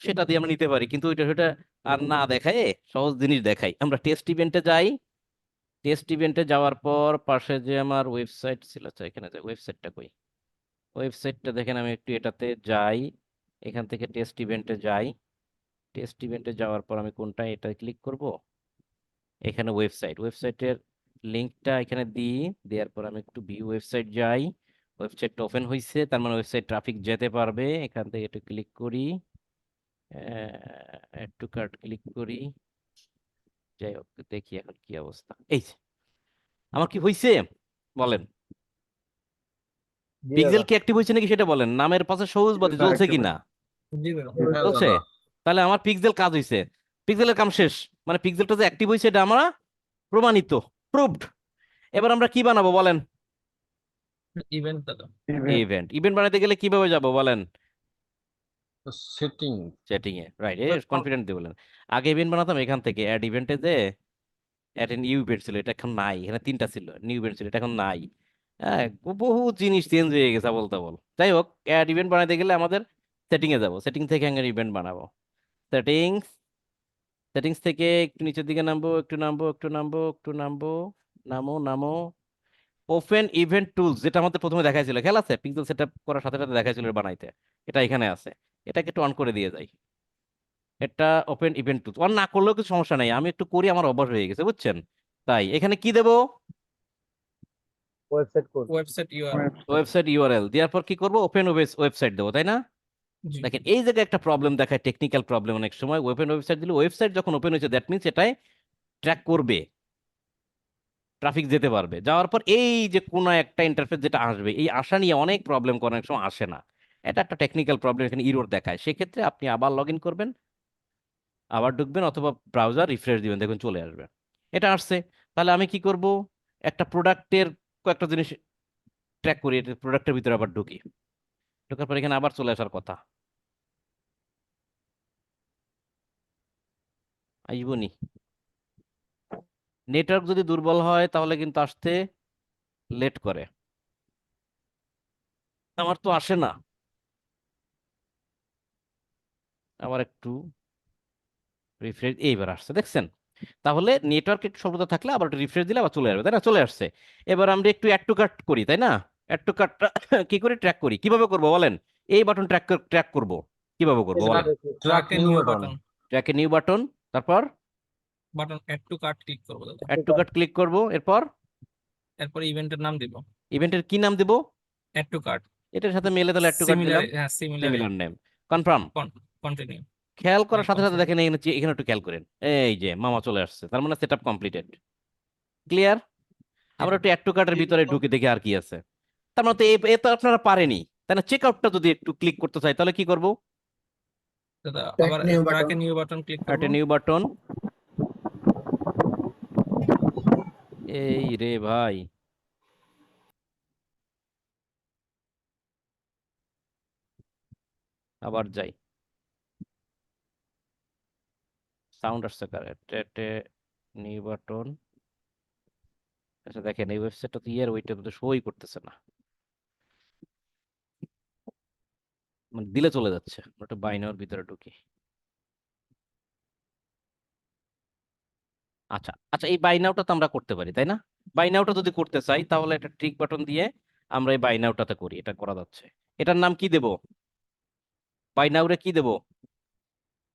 S1: সেটা দিয়ে আমরা নিতে পারি, কিন্তু ওইটা সেটা আর না দেখায়, সহজ জিনিস দেখাই। আমরা টেস্ট ইভেন্টে যাই, টেস্ট ইভেন্টে যাওয়ার পর পাশে যে আমার ওয়েবসাইট ছিল, আচ্ছা এখানে যাই, ওয়েবসাইটটা কই, ওয়েবসাইটটা দেখেন, আমি একটু এটাতে যাই, এখান থেকে টেস্ট ইভেন্টে যাই। টেস্ট ইভেন্টে যাওয়ার পর আমি কোনটা, এটা ক্লিক করব, এখানে ওয়েবসাইট, ওয়েবসাইটের লিঙ্কটা এখানে দিই, দেওয়ার পর আমি একটু ভিউ ওয়েবসাইট যাই। ওয়েবসাইটটা ওপেন হয়েছে, তার মানে ওয়েবসাইট ট্রাফিক যেতে পারবে। এখান থেকে একটু ক্লিক করি, একটু কার্ট ক্লিক করি, যাই হোক, দেখি এখন কি অবস্থা। এই যে, আমার কি হয়েছে বলেন, পিক্সেল কি অ্যাক্টিভ হয়েছে নাকি সেটা বলেন, নামের পাশে সবুজ বাতি জ্বলছে কিনা,
S2: জি দাদা।
S4: হ্যাঁ
S1: চলছে?
S4: দাদা।
S1: তাহলে আমার পিক্সেল কাজ হয়েছে, পিক্সেলের কাম শেষ, মানে পিক্সেলটা যে অ্যাক্টিভ হয়েছে এটা আমরা প্রমাণিত, প্রুভড। এবার আমরা কি বানাবো বলেন,
S2: ইভেন্ট দাদা।
S1: ইভেন্ট। ইভেন্ট বানাতে গেলে কিভাবে যাব বলেন,
S4: সেটিং।
S1: সেটিং এ, রাইট, কনফিডেন্ট দিয়ে বলেন। আগে ইভেন্ট বানাতাম এখান থেকে, অ্যাড ইভেন্টে যে অ্যাড নিউ ইভেন্ট ছিল, এটা এখন নাই, এখানে তিনটা ছিল, নিউ ইভেন্ট ছিল, এটা এখন নাই। হ্যাঁ, বহু জিনিস চেঞ্জ হয়ে গেছে বলতে বল। যাই হোক, অ্যাড ইভেন্ট বানাতে গেলে আমাদের সেটিং এ যাব, সেটিং থেকে আমরা ইভেন্ট বানাবো। সেটিংস, সেটিংস থেকে একটু নিচের দিকে নামবো, একটু নামবো, একটু নামবো, একটু নামবো, নামো নামো, ওপেন ইভেন্ট টুলস, যেটা আমাদের প্রথমে দেখাইছিল, খেয়াল আছে? পিক্সেল সেটআপ করার সাথে সাথে দেখাইছিল এটা বানাইতে, এটা এখানে আছে, এটাকে একটু অন করে দিয়ে যাই। এটা ওপেন ইভেন্ট টুলস, অন না করলেও কিছু সমস্যা নাই, আমি একটু করি, আমার অভ্যাস হয়ে গেছে, বুঝছেন? তাই এখানে কি দেবো,
S2: ওয়েবসাইট ইউআরএল।
S1: ওয়েবসাইট ইউআরএল দেওয়ার পর কি করবো, ওপেন ওয়েবসাইট দেবো, তাই না?
S2: জি।
S1: দেখেন এই জায়গায় একটা প্রবলেম দেখায়, টেকনিক্যাল প্রবলেম। অনেক সময় ওপেন ওয়েবসাইট দিলে, ওয়েবসাইট যখন ওপেন হয়েছে দ্যাট মিনস এটাই ট্র্যাক করবে, ট্রাফিক যেতে পারবে। যাওয়ার পর এই যে কোনো একটা ইন্টারফেস যেটা আসবে, এই আসা নিয়ে অনেক প্রবলেম করে, অনেক সময় আসে না। এটা একটা টেকনিক্যাল প্রবলেম, এখানে ইরর দেখায়। সেক্ষেত্রে আপনি আবার লগ ইন করবেন, আবার ঢুকবেন, অথবা ব্রাউজার রিফ্রেশ দিবেন, দেখুন চলে আসবে। এটা আসছে। তাহলে আমি কি করব, একটা প্রোডাক্টের কয়েকটা জিনিস ট্র্যাক করি, প্রোডাক্টের ভিতরে আবার ঢুকি, ঢোকার পর এখানে আবার চলে আসার কথা, আইবনি। নেটওয়ার্ক যদি দুর্বল হয় তাহলে কিন্তু আসতে লেট করে। আমার তো আসে না। আবার একটু রিফ্রেশ, এইবার আসছে, দেখছেন? তাহলে নেটওয়ার্ক একটু সর্বদা থাকলে আবার একটু রিফ্রেশ দিলে আবার চলে আসবে, তাই না? চলে আসছে। এবার আমরা একটু অ্যাড টু কার্ট করি, তাই না? অ্যাড টু কার্টটা কি করে ট্র্যাক করি, কিভাবে করব বলেন? এই বাটন ট্র্যাক করব, কিভাবে করব বলেন?
S2: Track
S4: new
S2: new
S4: button.
S2: Button,
S1: ট্র্যাকে নিউ বাটন, তারপর
S2: button add to cart click করবো দাদা।
S1: অ্যাড টু কার্ট ক্লিক করব, এরপর
S2: এরপর ইভেন্টের নাম দিব
S1: ইভেন্টের কি নাম দেব?
S2: অ্যাড টু কার্ট,
S1: এটার সাথে মেলে তাহলে অ্যাড টু কার্ট
S2: সিমিলার,
S1: দিলাম,
S2: হ্যাঁ similar,
S1: similar name, confirm.
S2: Continue.
S1: খেয়াল করার
S2: হ্যাঁ
S1: সাথে সাথে
S2: কনফার্ম।
S1: দেখেন এখানে এখানে একটু খেয়াল করেন, এই যে মামা চলে আসছে, তার মানে সেটআপ কমপ্লিটেড। ক্লিয়ার? আমরা একটু অ্যাড টু কার্টের ভিতরে ঢুকে দেখি আর কি আছে। তার মানে তো এ তো আপনারা পারেনি, তাই না? চেক আউটটা যদি একটু ক্লিক করতে চাই তাহলে কি করব?
S2: দাদা
S5: Track
S2: আবার
S5: new
S2: ট্র্যাকে
S5: button.
S2: নিউ বাটন ক্লিক
S1: একটা
S2: করবো।
S1: New button. এই রে ভাই, আবার যাই, সাউন্ড আসছে কারেক্ট, নিউ বাটন। আচ্ছা দেখেন এই ওয়েবসাইটটা তো ইয়ার ওইটা তো শোই করতেছে না, মানে দিলে চলে যাচ্ছে। ওটা বাই নাওর ভিতরে ঢুকি। আচ্ছা আচ্ছা, এই বাই নাওটা তো আমরা করতে পারি, তাই না? বাই নাওটা যদি করতে চাই তাহলে একটা ট্রিক বাটন দিয়ে আমরা এই বাই নাওটাতে করি, এটা করা যাচ্ছে। এটার নাম কি দেব? বাই নাও কি দেব?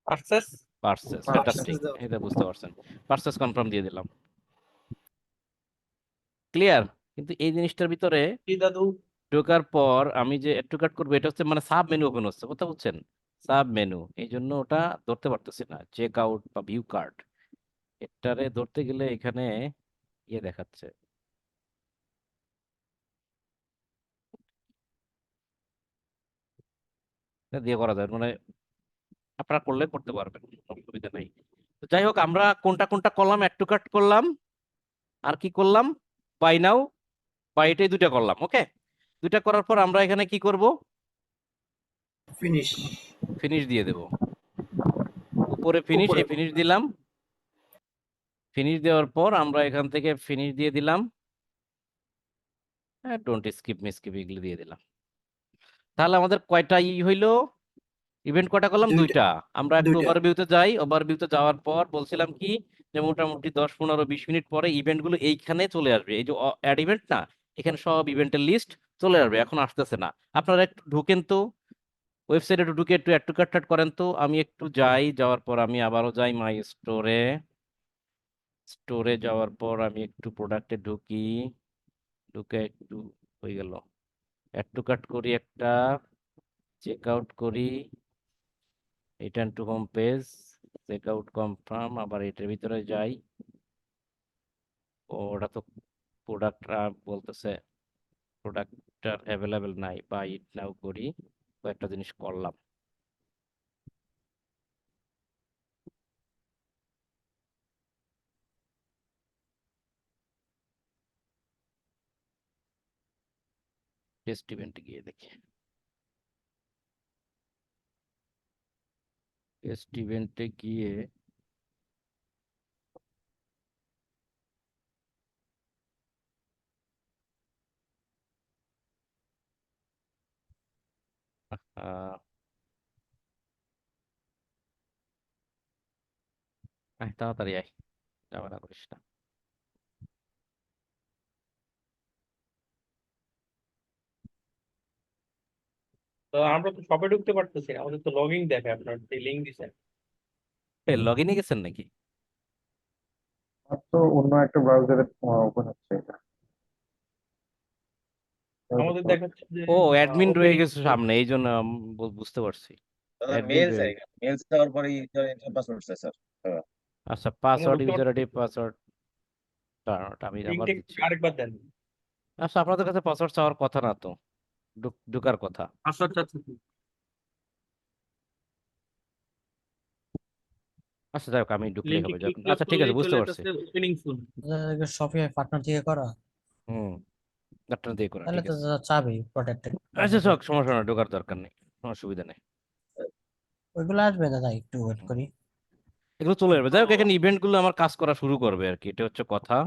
S2: পারচেস,
S1: পার্সেস,
S5: Access
S1: ফ্যান্টাস্টিক,
S5: দাও।
S1: এটা বুঝতে পারছেন। পার্সেস কনফার্ম দিয়ে দিলাম। ক্লিয়ার? কিন্তু এই জিনিসটার ভিতরে
S6: কি দাদু?
S1: ঢোকার পর আমি যে একটু কাট করবো, এটা হচ্ছে মানে সাব মেনু ওপেন হচ্ছে, কথা বুঝছেন? সাব মেনু, এই জন্য ওটা ধরতে পারতেছি না, চেক আউট বা ভিউ কার্ড। এটারে ধরতে গেলে এখানে ইয়ে দেখাচ্ছে। এটা দিয়ে করা যায়, মানে আপনারা করলে করতে পারবেন, অসুবিধা নেই। তো যাই হোক, আমরা কোনটা কোনটা করলাম, একটু কাট করলাম, আর কি করলাম, বাই নাও, বা এটাই দুইটা করলাম। ওকে, দুইটা করার পর আমরা এখানে কি করব,
S5: Finish.
S1: ফিনিশ দিয়ে দেব। উপরে ফিনিশ,
S5: উপরে
S1: এই ফিনিশ দিলাম। ফিনিশ দেওয়ার পর আমরা এখান থেকে ফিনিশ দিয়ে দিলাম, হ্যাঁ ডোন্ট স্কিপ মিসকিপ এগুলো দিয়ে দিলাম। তাহলে আমাদের কয়টা হইলো, ইভেন্ট কয়টা করলাম?
S5: দুইটা।
S1: দুইটা। আমরা একটু
S5: দুইটা।
S1: ওভারভিউতে যাই, ওভারভিউতে যাওয়ার পর বলছিলাম কি, যে মোটামুটি 10-15-20 মিনিট পরে ইভেন্ট গুলো এইখানে চলে আসবে, এই যে অ্যাড ইভেন্ট না, এখানে সব ইভেন্টের লিস্ট চলে আসবে। এখন আসতেছে না, আপনারা একটু ঢুকেন তো ওয়েবসাইটে, একটু ঢুকে একটু অ্যাড টু কার্ট করেন তো। আমি একটু যাই, যাওয়ার পর আমি আবারও যাই মাই স্টোরে, স্টোরে যাওয়ার পর আমি একটু প্রোডাক্টে ঢুকি, ঢুকে একটু হয়ে গেল, অ্যাড টু কার্ট করি, একটা চেক আউট করি, return to home page, check out confirm, আবার এটার ভিতরে যাই। ওটা তো প্রোডাক্ট বলতেছে প্রোডাক্টটা অ্যাভেলেবেল নাই, বা ইট নাও করি, কয়েকটা জিনিস করলাম। টেস্ট ইভেন্টে গিয়ে দেখি, টেস্ট ইভেন্টে গিয়ে তাড়াতাড়ি আয়, ঝামেলা করিস না।
S6: তো আমরা তো শপে ঢুকতে পারতেছি না, আমাদের তো লগইন দেখায়, আপনার লিংক দিছেন।
S1: লগ ইনে গেছেন নাকি?
S3: আর তো অন্য একটা ব্রাউজারে ওপেন হচ্ছে এটা।
S6: আমাদের দেখাচ্ছে যে
S1: ও অ্যাডমিন রয়ে
S6: ওপেনিং।
S1: গেছে সামনে, এই জন্য বুঝতে পারছি।
S7: দাদা
S1: অ্যাডমিন
S7: মেল
S1: রয়ে
S7: চাই, মেল চাওয়ার পরে ইউজার পাসওয়ার্ড চাই স্যার।
S1: আচ্ছা,
S6: আমরা
S1: পাসওয়ার্ড,
S6: ঢুকতে
S1: ইউজার আইডি,
S6: পারতেছি না।
S1: পাসওয়ার্ড। টার্ন আমি আবার
S2: লিঙ্কটা
S1: দিচ্ছি।
S2: আরেকবার দেন।
S1: আচ্ছা আপনাদের কাছে পাসওয়ার্ড চাওয়ার কথা না তো, ঢোকার কথা।
S2: পাসওয়ার্ডটা
S1: আচ্ছা যাই হোক, আমি ঢুকলেই
S2: লিঙ্কে
S1: হবে
S2: ক্লিক
S1: যখন। আচ্ছা ঠিক আছে, বুঝতে
S2: চলে
S1: পারছি।
S2: আসছে ওপেনিং ফুল।
S8: শপিফাই পার্টনার থেকে করা,
S1: হুম, আপনার দিয়ে করা,
S8: তাহলে
S1: ঠিক
S8: তো
S1: আছে।
S8: চাবেই প্রোটেক্টেড।
S1: আচ্ছা চক, সমস্যা না, ঢোকার দরকার নেই, কোনো অসুবিধা নেই।
S8: ওইগুলো আসবে দাদা, একটু ওয়েট করি।
S1: এগুলো চলে যাবে। যাই হোক, এখানে ইভেন্ট গুলো আমার কাজ করা শুরু করবে আর কি, এটা হচ্ছে কথা।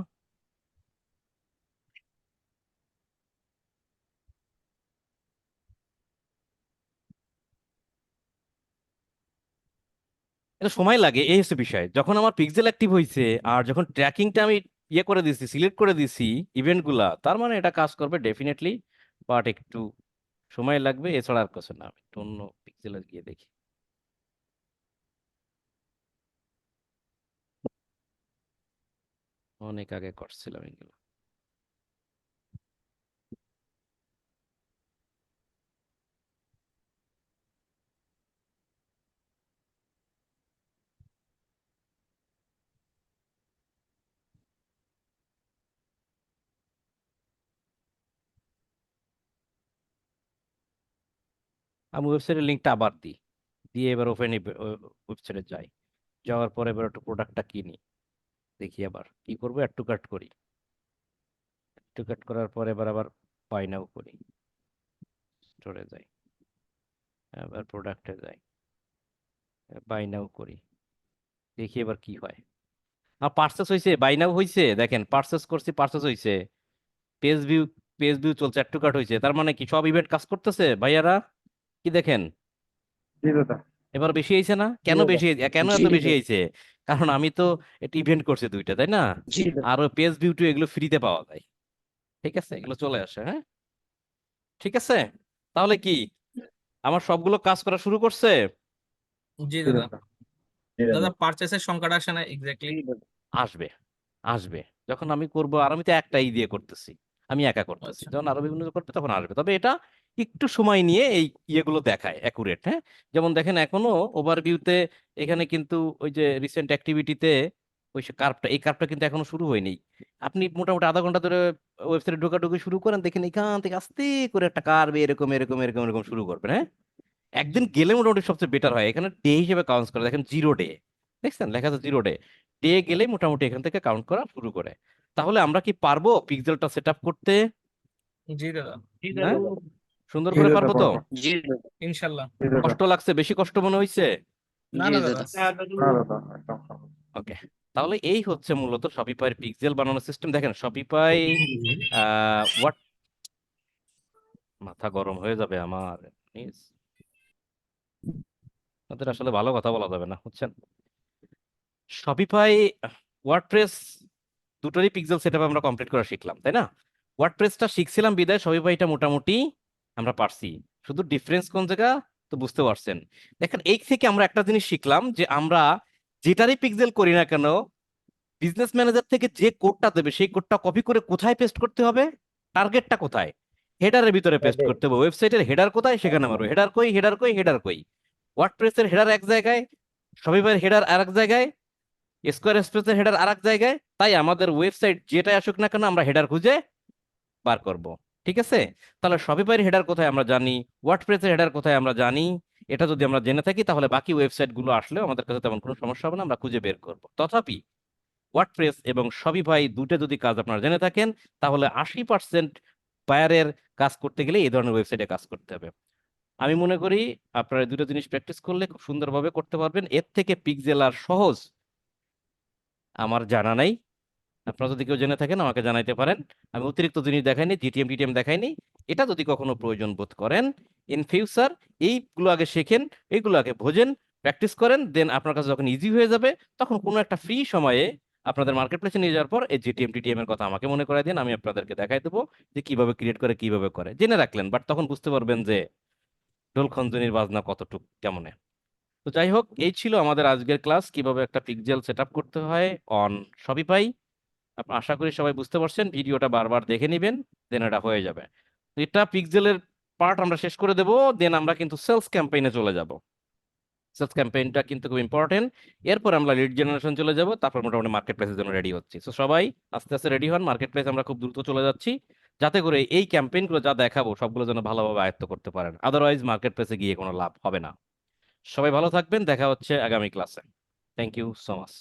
S1: এটা সময় লাগে, এই হচ্ছে বিষয়। যখন আমার পিক্সেল অ্যাক্টিভ হয়েছে আর যখন ট্র্যাকিংটা আমি ইয়ে করে দিছি, সিলেক্ট করে দিছি ইভেন্ট গুলা, তার মানে এটা কাজ করবে ডেফিনেটলি, বাট একটু সময় লাগবে, এছাড়া আর কিছু না। আমি একটু অন্য পিক্সেলে গিয়ে দেখি। অনেক আগে করছিলাম এগুলো। আমি ওয়েবসাইটের লিঙ্কটা আবার দিই, দিয়ে এবার ওপেন ওয়েবসাইটে যাই। যাওয়ার পরে এবার একটু প্রোডাক্টটা কিনি, দেখি আবার কি করবো, অ্যাড টু কার্ট করি। অ্যাড টু কার্ট করার পরে এবার আবার বাই নাও করি, স্টোরে যাই, এবার প্রোডাক্টে যাই, বাই নাও করি, দেখি এবার কি হয়। আর পার্সেস হয়েছে, বাই নাও হয়েছে, দেখেন পার্সেস করছি, পার্সেস হয়েছে, পেজ ভিউ, পেজ ভিউ চলছে, অ্যাড টু কার্ট হয়েছে। তার মানে কি সব ইভেন্ট কাজ করতেছে ভাইয়ারা? কি দেখেন,
S3: জি দাদা।
S1: এবার বেশি হয়েছে না?
S3: জি
S1: কেন
S3: দাদা।
S1: বেশি, কেন
S3: জি
S1: এত বেশি
S3: দাদা।
S1: হয়েছে? কারণ আমি তো এটা ইভেন্ট করছি দুইটা, তাই না?
S3: জি দাদা।
S1: আর ওই পেজ ভিউ টু এগুলো ফ্রিতে পাওয়া যায়, ঠিক আছে, এগুলো চলে আসে, হ্যাঁ ঠিক আছে। তাহলে কি আমার সবগুলো কাজ করা শুরু করছে?
S2: জি
S3: জি
S2: দাদা।
S3: দাদা। জি দাদা।
S2: দাদা পারচেসের সংখ্যাটা আসে না এক্স্যাক্টলি?
S3: জি দাদা।
S1: আসবে, আসবে যখন আমি করব। আর আমি তো একটাই দিয়ে করতেছি, আমি একা করতেছি,
S2: আচ্ছা।
S1: যখন আরো বিভিন্ন করবে তখন আসবে। তবে এটা একটু সময় নিয়ে এই ইয়েগুলো দেখায় অ্যাকুরেট, হ্যাঁ। যেমন দেখেন এখনো ওভারভিউতে এখানে কিন্তু ওই যে রিসেন্ট অ্যাক্টিভিটিতে ওই কার্ভটা, এই কার্ভটা কিন্তু এখনো শুরু হয়নি। আপনি মোটামুটি আধা ঘন্টা ধরে ওয়েবসাইটে ঢোকাঢুকি শুরু করেন, দেখেন এখান থেকে আস্তে করে একটা কার্ভ এরকম এরকম এরকম এরকম শুরু করবেন, হ্যাঁ। একদিন গেলে মোটামুটি সবচেয়ে বেটার হয়। এখানে ডে হিসেবে কাউন্ট করে, দেখেন 0 ডে, দেখছেন লেখা আছে 0 ডে। ডে গেলে মোটামুটি এখান থেকে কাউন্ট করা শুরু করে। তাহলে আমরা কি পারবো পিক্সেলটা সেট আপ করতে?
S2: জি দাদা।
S1: হ্যাঁ, সুন্দর
S3: জি
S1: করে
S3: দাদা,
S1: পারবো তো?
S3: পারবো।
S5: জি দাদা।
S2: ইনশাল্লাহ।
S3: জি দাদা।
S1: কষ্ট লাগছে, বেশি কষ্ট মনে হয়েছে?
S2: না
S5: জি
S2: না
S5: দাদা।
S2: দাদা।
S3: না দাদা, একদম সহজ।
S1: ওকে, তাহলে এই হচ্ছে মূলত শপিফাইয়ের পিক্সেল বানানোর সিস্টেম। দেখেন শপিফাই হোয়াট, মাথা গরম হয়ে যাবে আমার, প্লিজ। ওদের আসলে ভালো কথা বলা যাবে না, বুঝছেন। শপিফাই, ওয়ার্ডপ্রেস, দুটোরই পিক্সেল সেটআপ আমরা কমপ্লিট করা শিখলাম, তাই না? ওয়ার্ডপ্রেসটা শিখছিলাম বিদায় শপিফাইটা মোটামুটি আমরা পারছি। শুধু ডিফারেন্স কোন জায়গা তো বুঝতে পারছেন। দেখেন এই থেকে আমরা একটা জিনিস শিখলাম, যে আমরা যেটারই পিক্সেল করি না কেন, বিজনেস ম্যানেজার থেকে যে কোডটা দেবে সেই কোডটা কপি করে কোথায় পেস্ট করতে হবে? টার্গেটটা কোথায়? হেডারের ভিতরে পেস্ট করতে হবে। ওয়েবসাইটের হেডার কোথায় সেখানে মারো, হেডার কই, হেডার কই, হেডার কই। ওয়ার্ডপ্রেসের হেডার এক জায়গায়, শপিফাইয়ের হেডার আরেক জায়গায়, স্কোয়ার স্পেসের হেডার আরেক জায়গায়। তাই আমাদের ওয়েবসাইট যেটাই আসুক না কেন আমরা হেডার খুঁজে বার করব, ঠিক আছে। তাহলে শপিফাইয়ের হেডার কোথায় আমরা জানি, ওয়ার্ডপ্রেসের হেডার কোথায় আমরা জানি। এটা যদি আমরা জেনে থাকি তাহলে বাকি ওয়েবসাইট গুলো আসলেও আমাদের কাছে তেমন কোনো সমস্যা হবে না, আমরা খুঁজে বের করব। তথাপি ওয়ার্ডপ্রেস এবং শপিফাই দুটো যদি কাজ আপনারা জেনে থাকেন, তাহলে 80% বায়ারের কাজ করতে গেলে এই ধরনের ওয়েবসাইটে কাজ করতে হবে। আমি মনে করি আপনারা দুটো জিনিস প্র্যাকটিস করলে খুব সুন্দরভাবে করতে পারবেন। এর থেকে পিক্সেল আর সহজ আমার জানা নাই। আপনারা যদি কেউ জেনে থাকেন আমাকে জানাইতে পারেন। আমি অতিরিক্ত জিনিস দেখাইনি, জিটিএম টিটিএম দেখাইনি। এটা যদি কখনো প্রয়োজন বোধ করেন ইন ফিউচার, এইগুলো আগে শেখেন, এইগুলো আগে বোঝেন, প্র্যাকটিস করেন, দেন আপনার কাছে যখন ইজি হয়ে যাবে তখন কোনো একটা ফ্রি সময়ে আপনাদের মার্কেট প্লেসে নিয়ে যাওয়ার পর এই জিটিএম টিটিএম এর কথা আমাকে মনে করাই দিন, আমি আপনাদেরকে দেখাই দেবো যে কিভাবে ক্রিয়েট করে, কিভাবে করে। জেনে রাখলেন, বাট তখন বুঝতে পারবেন যে ঢোল খঞ্জনির বাজনা কতটুক কেমনে। তো যাই হোক, এই ছিল আমাদের আজকের ক্লাস, কিভাবে একটা পিক্সেল সেট আপ করতে হয় অন শপিফাই। আশা করি সবাই বুঝতে পারছেন। ভিডিওটা বারবার দেখে নেবেন, দেন এটা হয়ে যাবে। তো এটা পিক্সেলের পার্ট আমরা শেষ করে দেবো, দেন আমরা কিন্তু সেলস ক্যাম্পেইনে চলে যাব। সেলস ক্যাম্পেইনটা কিন্তু খুব ইম্পর্টেন্ট। এরপর আমরা লিড জেনারেশন চলে যাব, তারপর মোটামুটি মার্কেট প্লেসের জন্য রেডি হচ্ছি। সো সবাই আস্তে আস্তে রেডি হন, মার্কেট প্লেস আমরা খুব দ্রুত চলে যাচ্ছি, যাতে করে এই ক্যাম্পেইনগুলো যা দেখাবো সবগুলো যেন ভালোভাবে আয়ত্ত করতে পারেন, আদারওয়াইজ মার্কেট প্লেসে গিয়ে কোনো লাভ হবে না। সবাই ভালো থাকবেন, দেখা হচ্ছে আগামী ক্লাসে। Thank you so much.